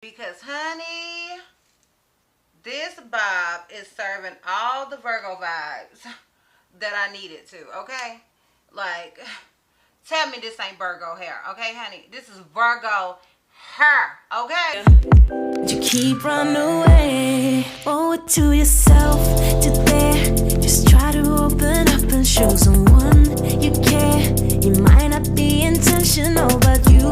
Because honey, this bob is serving all the Virgo vibes that I needed to, okay? Like, tell me this ain't Virgo hair, okay, honey? This is Virgo hair, okay? You keep running away, owe it to yourself today. Just try to open up and show someone you care. You might not be intentional, but you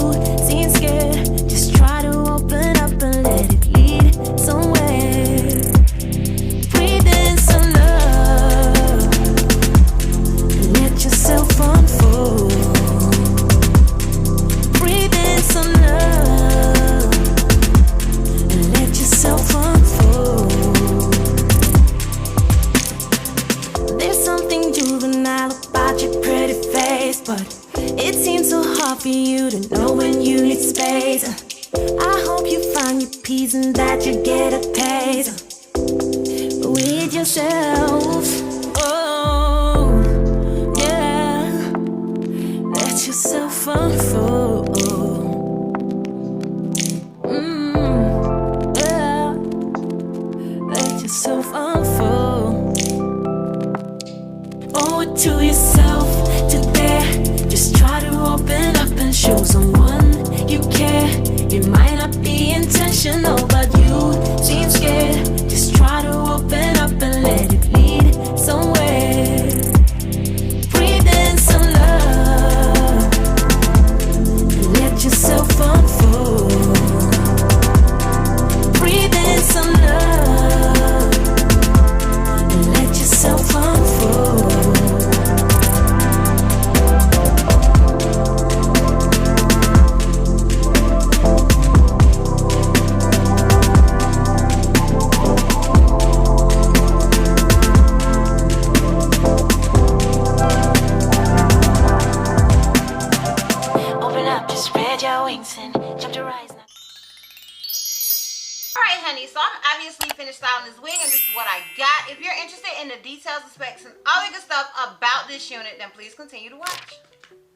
seem scared. Just try to open up and let it lead somewhere. Breathe in some love and let yourself unfold. Breathe in some love and let yourself unfold. There's something juvenile about your pretty face, but it seems so hard for you to know when you need space. I hope you find your peace and that you get a pace with yourself. Oh, yeah. Let yourself unfold. Yeah. Let yourself unfold. Owe it to yourself today. Just try to open up and show someone you care. It might not be intentional, but you seem scared. Just try to open up and let it lead somewhere. Breathe in some love and let yourself unfold. Breathe in some love and let yourself unfold. Alright honey, so I'm obviously finished styling this wig and this is what I got. If you're interested in the details, the specs, and all the good stuff about this unit, then please continue to watch.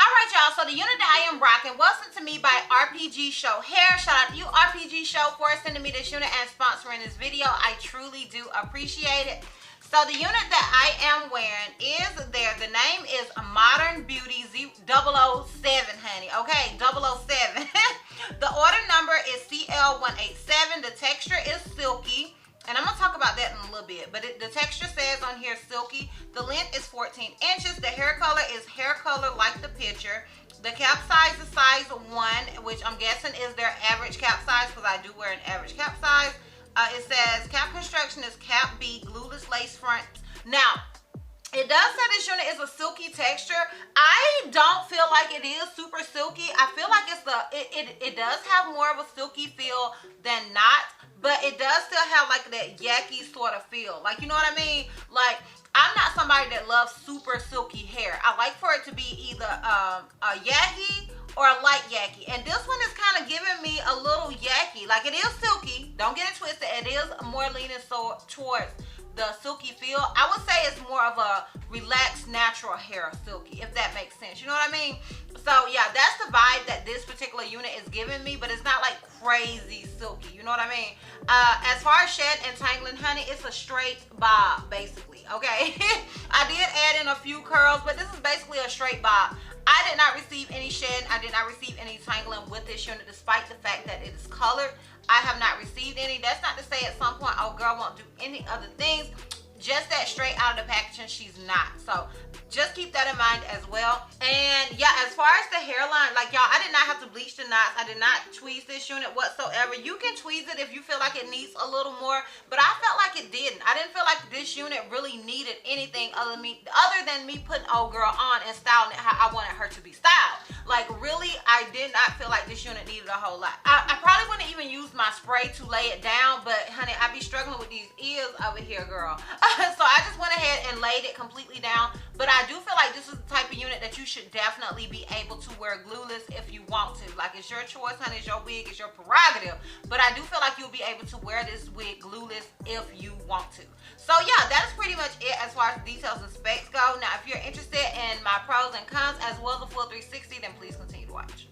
Alright y'all, so the unit that I am rocking was sent to me by RPGSHOW Hair. Shout out to you RPGSHOW for sending me this unit and sponsoring this video. I truly do appreciate it. So the unit that I am wearing is there. The name is Modern Beauty 007, honey. Okay, 007. The order number is CL187. The texture is silky. And I'm going to talk about that in a little bit. But the texture says on here silky. The length is 14 inches. The hair color is hair color like the picture. The cap size is size 1, which I'm guessing is their average cap size because I do wear an average cap size. It says cap construction is cap B, glueless lace front. Now, it does say this unit is a silky texture. I don't feel like it is super silky. I feel like it does have more of a silky feel than not, but it does still have like that yucky sort of feel. Like, you know what I mean? Like, I'm not somebody that loves super silky hair. I like for it to be either a yucky or a light yucky, and this one is kind of giving me a little yucky. Like, it is silky, don't get it twisted. It is more leaning towards the silky feel. I would say it's more of a relaxed natural hair silky, if that makes sense. You know what I mean? So yeah, that's the vibe that this particular unit is giving me, but it's not like crazy silky. You know what I mean? As far as shed and tangling, honey, it's a straight bob basically, okay? I did add in a few curls, but this is basically a straight bob. I did not receive any shed. I did not receive any tangling with this unit, despite the fact that it is colored. I have not received any. That's not to say at some point, oh girl won't do any other things. Just that straight out of the packaging, she's not. So just keep that in mind as well. And yeah, as far as the hairline, like y'all, I did not have to bleach the knots. I did not tweeze this unit whatsoever. You can tweeze it if you feel like it needs a little more, but I felt like it didn't. I didn't feel like this unit really needed anything other than me putting old girl on and styling it how I wanted her to be styled. Like, really, I did not feel like this unit needed a whole lot. I probably wouldn't even use my spray to lay it down, but honey, I be struggling with these ears over here, girl. So I just went ahead and laid it completely down. But I do feel like this is the type of unit that you should definitely be able to wear glueless if you want to. Like, it's your choice, honey. It's your wig. It's your prerogative. But I do feel like you'll be able to wear this wig glueless if you want to. So yeah, that's pretty much it as far as details and specs go. Now, if you're interested in my pros and cons as well as a full 360, then please continue to watch.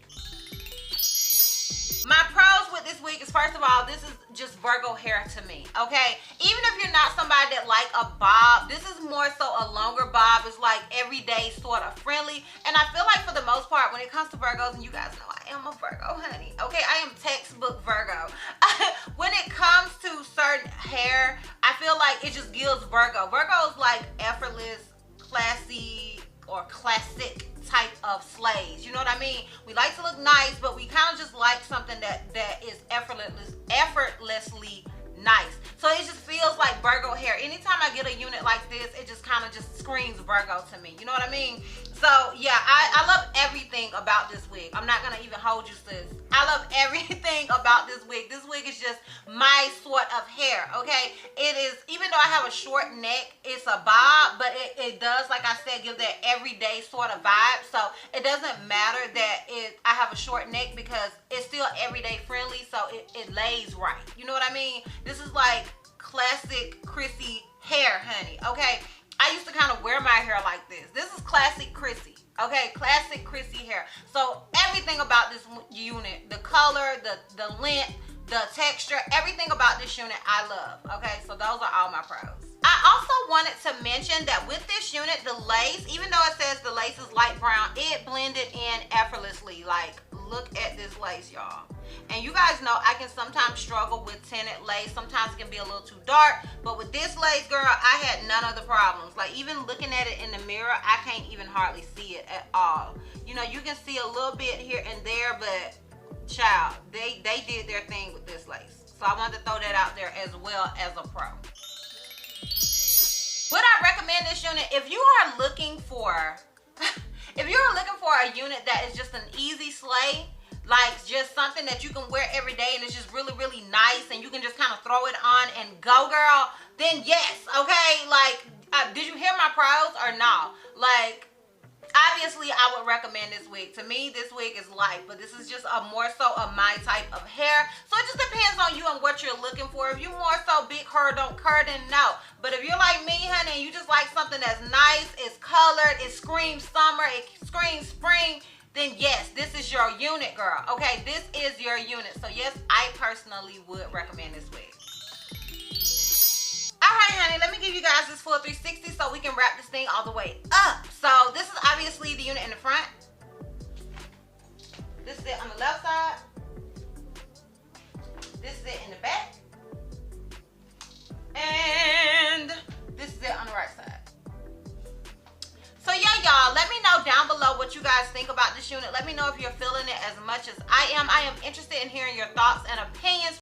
My pros with this wig is, first of all, this is just Virgo hair to me, okay? Even if you're not somebody that like a bob, this is more so a longer bob. It's like everyday sort of friendly. And I feel like for the most part, when it comes to Virgos, and you guys know I am a Virgo, honey, okay? I am textbook Virgo. When it comes to certain hair, I feel like it just gives Virgo. Virgo is like effortless, classy, or classic type of slays. You know what I mean? We like to look nice, but we kind of just like something that is effortlessly nice. So it just feels like Virgo hair. Anytime I get a unit like this, it just kind of just screams Virgo to me. You know what I mean? So yeah, I love everything about this wig. I'm not gonna even hold you, sis. I love everything about this wig. This wig is just my sort of hair, okay? It is, even though I have a short neck, it's a bob, but it does, like I said, give that everyday sort of vibe. So it doesn't matter that I have a short neck, because it's still everyday friendly, so it lays right. You know what I mean? This is like classic Chrissy hair, honey, okay? I used to kind of wear my hair like this. This is classic Chrissy, okay? Classic Chrissy hair. So everything about this unit, the color, the length, the texture, everything about this unit I love, okay? So those are all my pros. I also wanted to mention that with this unit, the lace, even though it says the lace is light brown, it blended in effortlessly. Like, look at this lace, y'all. And you guys know I can sometimes struggle with tinted lace. Sometimes it can be a little too dark. But with this lace, girl, I had none of the problems. Like, even looking at it in the mirror, I can't even hardly see it at all. You know, you can see a little bit here and there, but child, they did their thing with this lace. So I wanted to throw that out there as well as a pro. Would I recommend this unit? If you are looking for a unit that is just an easy slay, like just something that you can wear every day and it's just really, really nice and you can just kind of throw it on and go, girl, then yes, okay? Like, did you hear my pros or no? Like, obviously I would recommend this wig. To me, this wig is light, but this is just a more so of my type of hair. So it just depends on you and what you're looking for. If you're more so big hair, don't curl, then no. But if you're like me, honey, and you just like something that's nice, it's colored, it screams summer, it screams spring, then yes, this is your unit, girl. Okay, this is your unit. So yes, I personally would recommend this wig. Alright, honey, let me give you guys this full 360 so we can wrap this thing all the way up. So this is obviously the unit in the front. This is it on the left side. This is it in the back. And this is it on the right side. So yeah, y'all, let me know down below what you guys think about this unit. Let me know if you're feeling it as much as I am. I am interested in hearing your thoughts and opinions.